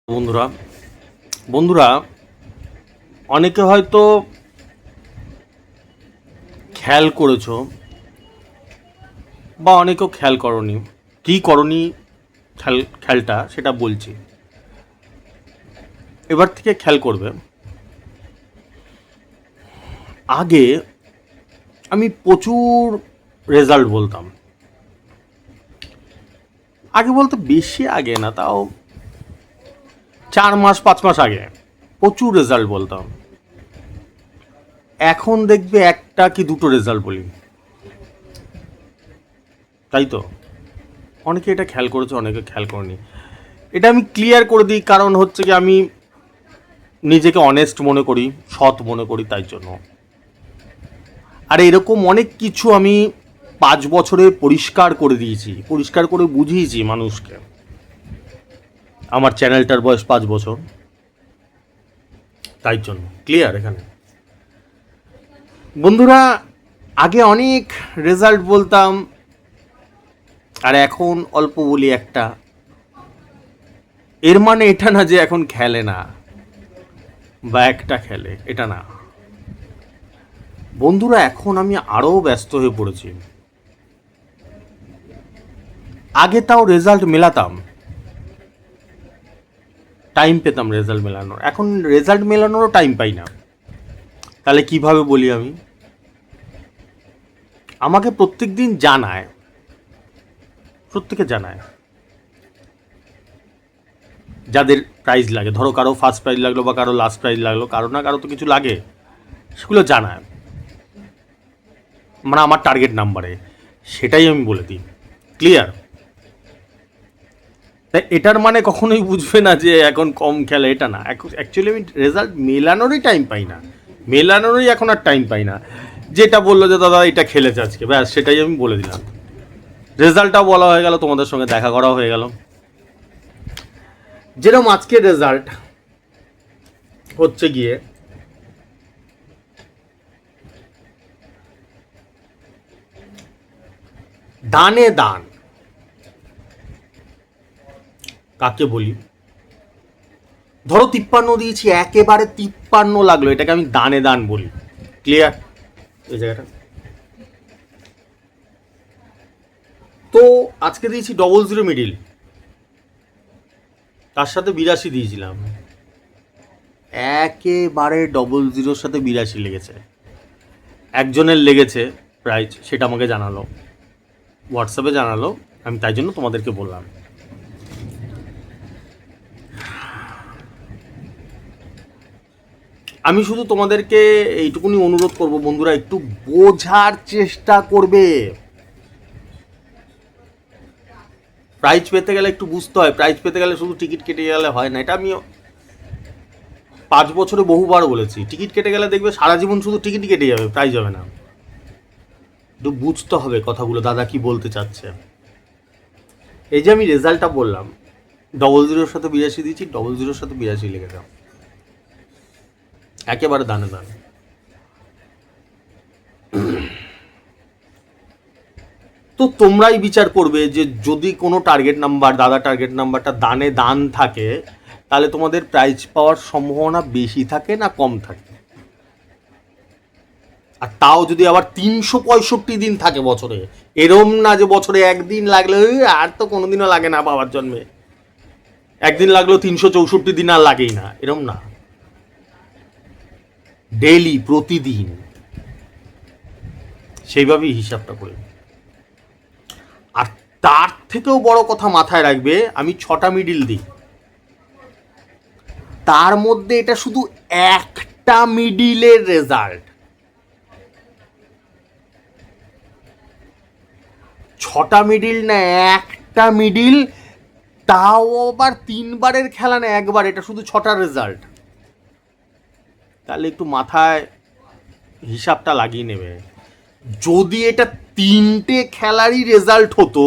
বন্ধুরা বন্ধুরা অনেকে হয়তো খেয়াল করেছো বা অনেকেও খেয়াল করনি। কী করনি খেয়ালটা সেটা বলছি, এবার থেকে খেয়াল করবে। আগে আমি প্রচুর রেজাল্ট বলতাম, আগে বলতে বেশি আগে না, তাও 4 মাস 5 মাস আগে প্রচুর রেজাল্ট বলতাম। এখন দেখবে একটা কি দুটো রেজাল্ট বলি, তাই তো? অনেকে এটা খেয়াল করেছে, অনেকে খেয়াল করেনি। এটা আমি ক্লিয়ার করে দিই, কারণ হচ্ছে কি আমি নিজেকে অনেস্ট মনে করি, সৎ মনে করি, তাই জন্য। আর এরকম অনেক কিছু আমি 5 বছরে পরিষ্কার করে দিয়েছি, পরিষ্কার করে বুঝিয়েছি মানুষকে। আমার চ্যানেলটার বয়স 5 বছর, তাই জন্য ক্লিয়ার এখানে। বন্ধুরা, আগে অনেক রেজাল্ট বলতাম আর এখন অল্প বলি একটা। এর মানে এটা না যে এখন খেলে না বা একটা খেলে, এটা না। বন্ধুরা, এখন আমি আরও ব্যস্ত হয়ে পড়েছি। আগে তাও রেজাল্ট মেলাতাম, টাইম পেতাম রেজাল্ট মেলানোর, এখন রেজাল্ট মেলানোরও টাইম পাই না। তাহলে কিভাবে বলি আমি? আমাকে প্রত্যেক দিন জানায়, প্রত্যেকে জানায় যাদের প্রাইজ লাগে। ধরো কারো ফার্স্ট প্রাইজ লাগলো বা কারো লাস্ট প্রাইজ লাগলো, কারো না কারো তো কিছু লাগে, সেগুলো জানায়। মানে আমার টার্গেট নাম্বারে, সেটাই আমি বলে দিই, ক্লিয়ার? তাই এটার মানে কখনোই বুঝবে না যে এখন কম খেলে, এটা না। অ্যাকচুয়ালি আমি রেজাল্ট মেলানোরই টাইম পাই না, মেলানোরই এখন আর টাইম পাই না। যেটা বললো যে দাদা এটা খেলেছে আজকে, ব্যাস সেটাই আমি বলে দিলাম। রেজাল্টটাও বলা হয়ে গেল, তোমাদের সঙ্গে দেখা করা হয়ে গেল। যেরকম আজকের রেজাল্ট হচ্ছে গিয়ে দানে দান। কাকে বলি? ধরো 53 দিয়েছি, একেবারে 53 লাগলো, এটাকে আমি দানে দান বলি, ক্লিয়ার এই জায়গাটা? তো আজকে দিয়েছি 00 মিডিল, তার সাথে 82 দিয়েছিলাম, একেবারে 00 সাথে 82 লেগেছে। একজনের লেগেছে প্রাইজ, সেটা আমাকে জানালো, হোয়াটসঅ্যাপে জানালো, আমি তাই জন্য তোমাদেরকে বললাম। আমি শুধু তোমাদেরকে এইটুকুনি অনুরোধ করব, বন্ধুরা একটু বোঝার চেষ্টা করবে। প্রাইজ পেতে গেলে একটু বুঝতে হয়, প্রাইজ পেতে গেলে শুধু টিকিট কেটে গেলে হয় না। এটা আমি 5 বছরে বহুবার বলেছি, টিকিট কেটে গেলে দেখবে সারা জীবন শুধু টিকিটই কেটে যাবে, প্রাইজ হবে না। একটু বুঝতে হবে কথাগুলো, দাদা কি বলতে চাচ্ছে। এই যে আমি রেজাল্টটা বললাম, 00 সাথে 82 দিয়েছি, 00 সাথে 82 লেগে যাও, একেবারে দানে দানে। তো তোমরাই বিচার করবে যে যদি কোনো টার্গেট নাম্বার, দাদা টার্গেট নাম্বারটা দানে দান থাকে, তাহলে তোমাদের প্রাইজ পাওয়ার সম্ভাবনা বেশি থাকে না কম থাকে? আর তাও যদি আবার 365 দিন থাকে বছরে, এরম না যে বছরে একদিন লাগলে আর তো কোনোদিনও লাগে না বাবার জন্মে, একদিন লাগলো 364 দিন আর লাগেই না, এরম না। ডেইলি, প্রতিদিন, সেইভাবেই হিসাবটা করে। আর তার থেকেও বড় কথা মাথায় রাখবে, আমি 6টা মিডিল দিই, তার মধ্যে এটা শুধু একটা মিডিলের রেজাল্ট। 6টা মিডিল না, একটা মিডিল, তাও আবার 3বারের খেলা না, একবার, এটা শুধু 6টার রেজাল্ট। তাহলে একটু মাথায় হিসাবটা লাগিয়ে নেবে। যদি এটা 3টে খেলারই রেজাল্ট হতো,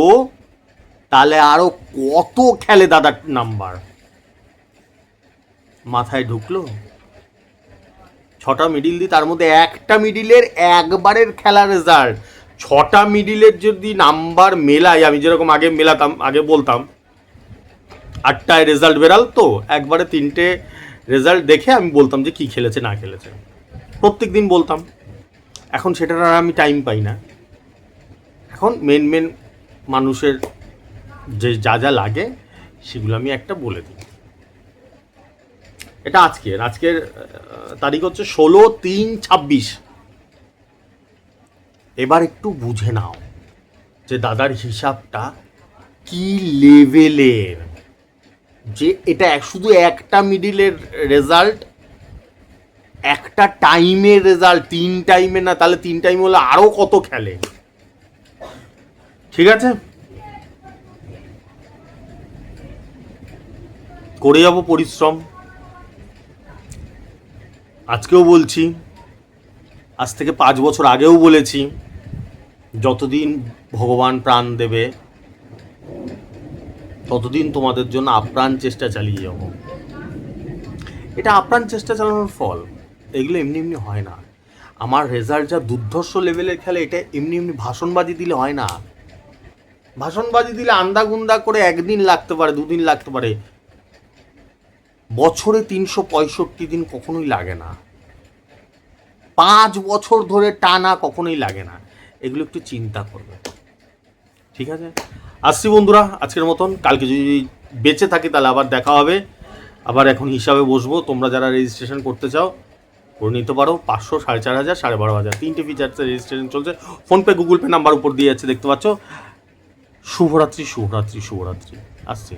তাহলে আরো কত খেলে দাদার নাম্বার, মাথায় ঢুকলো? 6টা মিডিল দিই, তার মধ্যে একটা মিডিলের একবারের খেলা রেজাল্ট। 6টা মিডিলের যদি নাম্বার মেলাই, আমি যেরকম আগে মেলাতাম, আগে বলতাম 8টায় রেজাল্ট বেরাল তো একবারে 3টে রেজাল্ট দেখে আমি বলতাম যে কি খেলেছে না খেলেছে, প্রত্যেক দিন বলতাম। এখন সেটার আর আমি টাইম পাই না। এখন মেন মানুষের যে যা যা লাগে সেগুলো আমি একটা বলে দিই। এটা আজকের তারিখ হচ্ছে 16/3/26। এবার একটু বুঝে নাও যে দাদার হিসাবটা কি লেভেলের, যে এটা শুধু একটা মিডিলের রেজাল্ট, একটা টাইমের রেজাল্ট, 3 টাইমে না, তাহলে 3 টাইম হলে আরো কত খেলে। ঠিক আছে, করে যাবো পরিশ্রম। আজকেও বলছি, আজ থেকে 5 বছর আগেও বলেছি, যতদিন ভগবান প্রাণ দেবে ততদিন তোমাদের জন্য আপ্রাণ চেষ্টা চালিয়ে যাব। এটা আপ্রাণ চেষ্টা চালানোর ফল, এগুলো এমনি এমনি হয় না। আমার রেজাল্ট যা দুর্ধর্ষ লেভেলের খেলে, এটা এমনি এমনি ভাষণবাজি দিলে হয় না। ভাষণবাজি দিলে আন্দা গুন্দা করে একদিন লাগতে পারে, 2 দিন লাগতে পারে, বছরে 365 দিন কখনোই লাগে না। 5 বছর ধরে টানা কখনোই লাগে না। এগুলো একটু চিন্তা করবে। ঠিক আছে, আসছি বন্ধুরা আজকের মতন। কালকে যদি বেঁচে থাকি তাহলে আবার দেখা হবে। আবার এখন হিসাবে বসবো। তোমরা যারা রেজিস্ট্রেশন করতে চাও করে নিতে পারো। 500, 4,500, 12,500 3টে ফিচার্সে রেজিস্ট্রেশন চলছে। ফোনপে, গুগল পে নাম্বার উপর দিয়ে যাচ্ছে, দেখতে পাচ্ছ। শুভরাত্রি, শুভরাত্রি, শুভরাত্রি। আসছি।